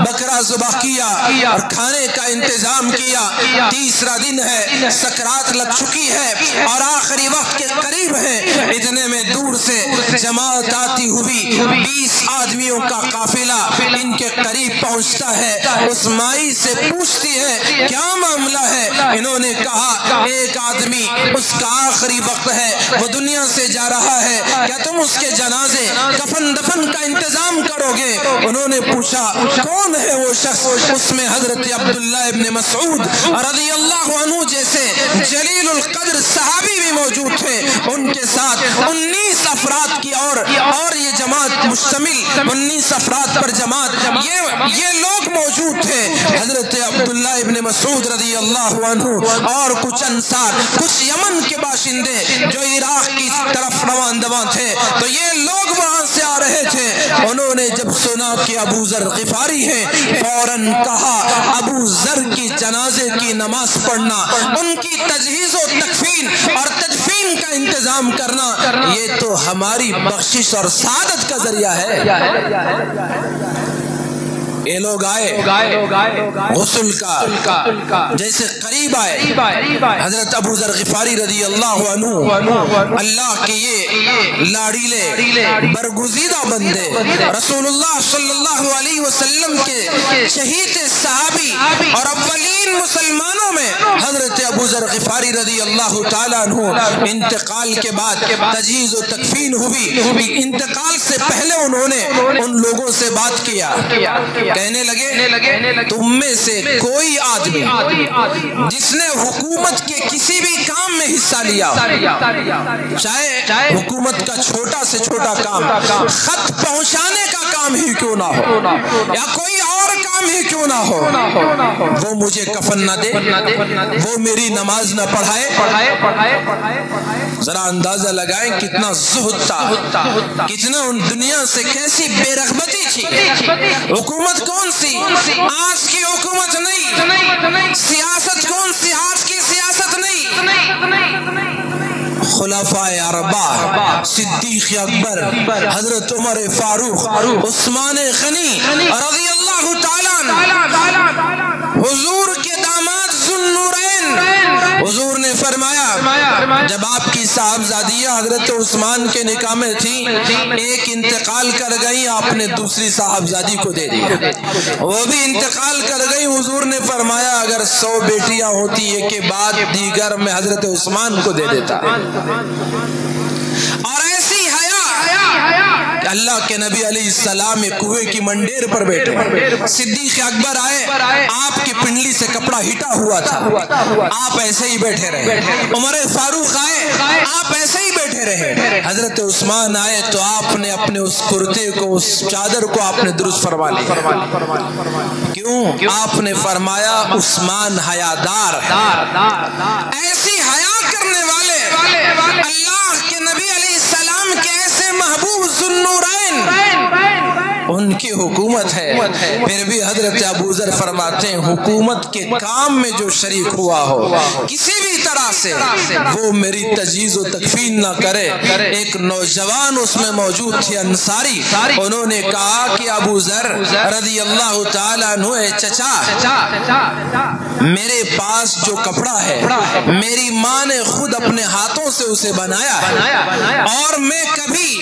بکرا ذبح کیا اور کھانے کا انتظام کیا۔ تیسرا دن ہے، سکرات لگ چکی ہے اور آخری وقت کے قریب ہے، اتنے میں دور سے جماعت آتی ہوئی 20 آدمیوں کا قافلہ ان کے قریب پہنچتا ہے۔ اس مائی سے پوچھتی ہے کیا معاملہ ہے؟ انہوں نے کہا ایک آدمی اس کا آخری وقت ہے، وہ دنیا سے جا رہا ہے، کیا تم اس کے جنازے کفن دفن کا انتظام کرو گے؟ انہوں نے پوچھا کون ہے وہ شخص؟ اس میں حضرت عبداللہ ابن مسعود رضی اللہ عنہ جیسے جلیل القدر صحابی بھی موجود تھے، ان کے ساتھ 19 افراد کی اور یہ جماعت مشتمل 19 افراد پر جماعت، یہ لوگ موجود تھے۔ حضرت عبداللہ ابن مسعود رضی اللہ عنہ اور کچھ انصار، کچھ یمن کے باشندے جو عراق کی طرف روان دواں تھے، تو یہ لوگ وہاں سے آ رہے تھے۔ انہوں نے جب سنا کہ ابو ذر غفاری ہے، فوراً کہا ابو ذر کی جنازے کی نماز پڑھنا، ان کی تجہیز و تکفین اور تدفین کا انتظام کرنا، یہ تو ہماری بخشش اور سعادت کا ذریعہ ہے۔ یہ لوگ آئے غسل کا جیسے قریب آئے حضرت ابو ذر غفاری رضی اللہ عنہ اللہ کے یہ لاڑیلے برگزیدہ بندے رسول اللہ صلی اللہ علیہ وسلم کے شہید صحابی اور اولین مسلمانوں میں حضرت ابو ذر غفاری رضی اللہ تعالیٰ عنہ انتقال کے بعد تجہیز و تکفین ہوئی، انتقال سے پہلے انہوں نے ان لوگوں سے بات کیا، کہنے لگے تم میں سے کوئی آدمی جس نے حکومت کے کسی بھی کام میں حصہ لیا، چاہے حکومت کا چھوٹا سے چھوٹا کام، خط پہنچانے کا کام ہی کیوں نہ ہو یا کوئی اور کام ہی کیوں نہ ہو، وہ مجھے کفن نہ دے، وہ میری نماز نہ پڑھائے۔ ذرا اندازہ لگائیں کتنا زہد تھا، کتنا ان دنیا سے کیسی بے رغبتی تھی۔ حکومت کون سی؟ آج کی حکومت نہیں، سیاست کون سی؟ آج کی سیاست نہیں۔ خلفائے اربعہ، صدیق اکبر، حضرت عمر فاروق، عثمان غنی رضی اللہ تعالیٰ عنہ، حضور کے داماد ذوالنورین، حضور نے فرمایا جب آپ کی صاحبزادیاں حضرت عثمان کے نکاح میں تھیں، ایک انتقال کر گئی، آپ نے دوسری صاحبزادی کو دے دیا، وہ بھی انتقال کر گئی، حضور نے فرمایا اگر 100 بیٹیاں ہوتی ایک کے بعد دیگر میں حضرت عثمان کو دے دیتا۔ اور ایسی حیا اللہ کے نبی علیہ السلام ایک کنویں کی منڈیر پر بیٹھے، صدیق اکبر آئے، آپ کی پنڈلی سے کپڑا ہٹا ہوا تھا، آپ ایسے ہی بیٹھے رہے، عمر فاروق آئے، آپ ایسے ہی بیٹھے رہے، حضرت عثمان آئے تو آپ نے اپنے اس کرتے کو، اس چادر کو آپ نے درست فرما لیا۔ کیوں؟ آپ نے فرمایا عثمان حیادار ہے۔ ایسی حیا کرنے والے اللہ کے نبی علیہ السلام کے ایسے محبوب ذوالنورین، ان کی حکومت ہے، پھر بھی حضرت ابو ذر فرماتے ہیں حکومت کے کام میں جو شریک ہوا ہو کسی بھی طرح سے، وہ میری تجہیز و تکفین نہ کرے۔ ایک نوجوان اس میں موجود تھے انصاری، انہوں نے کہا کہ ابو ذر رضی اللہ تعالیٰ عنہ، اے چچا، میرے پاس جو کپڑا ہے میری ماں نے خود اپنے ہاتھوں سے اسے بنایا اور میں کبھی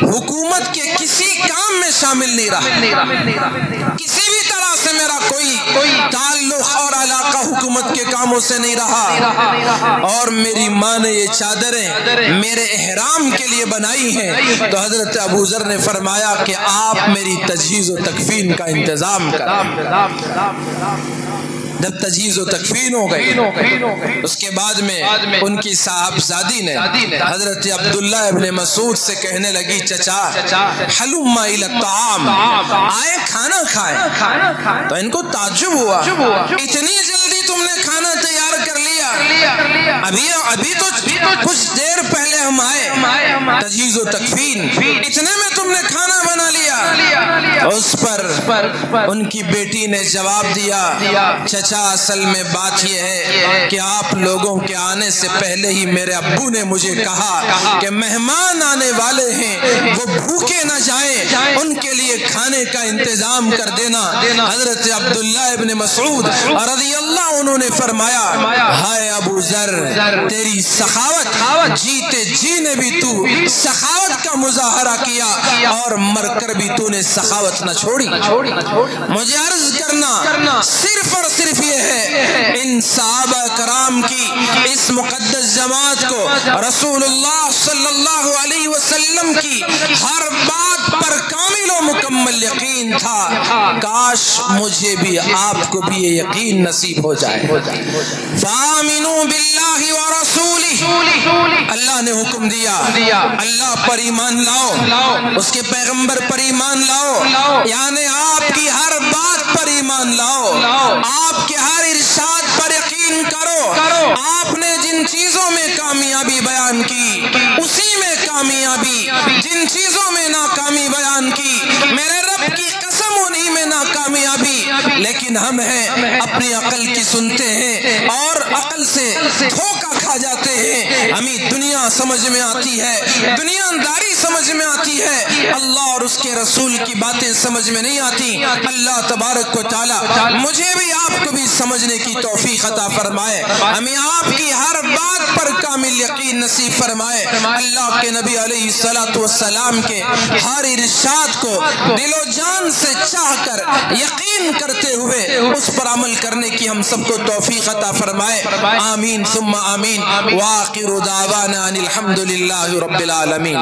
حکومت کے کسی کام میں شامل نہیں رہا، کسی بھی طرح سے میرا کوئی تعلق اور علاقہ حکومت کے کاموں سے نہیں رہا، اور میری ماں نے یہ چادریں میرے احرام کے لیے بنائی ہیں۔ تو حضرت ابو ذر نے فرمایا کہ آپ میری تجہیز و تکفین کا انتظام کریں۔ جب تجہیز و تکفین ہو گئی، اس کے بعد میں ان کی صاحبزادی نے حضرت عبداللہ ابن مسعود سے کہنے لگی چچا حلم الی الطعام، آئے کھانا کھائیں۔ تو ان کو تعجب ہوا، اتنی جلدی تم نے کھانا تیار کر لیا؟ ابھی تو کچھ دیر پہلے ہم آئے، تجہیز و تکفین، اتنے میں تم نے کھانا بنا لیا؟ اس پر ان کی بیٹی نے جواب دیا چچا اصل میں بات یہ ہے کہ آپ لوگوں کے آنے سے پہلے ہی میرے ابو نے مجھے کہا کہ مہمان آنے والے ہیں وہ بھوکے نہ جائیں، ان کے لیے کھانے کا انتظام کر دینا۔ حضرت عبداللہ ابن مسعود رضی اللہ عنہ نے فرمایا ہائے ابو ذر، تیری سخاوت، جیتے جی نے بھی تو سخاوت کا مظاہرہ کیا اور مر کر بھی تو نے سخاوت نہ چھوڑی۔ مجھے عرض کرنا صرف اور صرف یہ ہے، ان صحابہ کرام کی اس مقدس جماعت کو رسول اللہ صلی اللہ علیہ وسلم کی ہر بات پر کامل و مکمل یقین تھا، کاش مجھے بھی آپ کو بھی یہ یقین نصیب ہو جائے۔ فآمنوا باللہ ورسولہ، اللہ نے حکم دیا اللہ پر ایمان لاؤ، اس کے پیغمبر پر ایمان لاؤ، یعنی آپ کی ہر بات پر ایمان لاؤ، آپ کے ہر ارشاد پر یقین کرو، آپ نے جن چیزوں میں کامیابی بیان کی اسی میں کامیابی، جن چیزوں میں ناکامی بیان کی میرے رب کی قسم انہی میں ناکامی کامیابی، لیکن ہم ہیں اپنی عقل کی سنتے ہیں اور عقل سے دھوکہ کھا جاتے ہیں. ہمیں دنیا سمجھ میں آتی ہے، دنیا داری سمجھ میں آتی ہے، اللہ اور اس کے رسول کی باتیں سمجھ میں نہیں آتی. اللہ تبارک و تعالی مجھے بھی آپ کو بھی سمجھنے کی توفیق عطا فرمائے، ہمیں آپ کی ہر بات پر کامل یقین نصیب فرمائے. اللہ کے نبی علیہ السلام کے ہر ارشاد کو دل و جان سے چاہ کر یقین کرتے ہوئے اس پر عمل کرنے کی ہم سب کو توفیق عطا فرمائے. آمین ثم آمین. وآخر دعوانا ان الحمد للہ رب العالمین.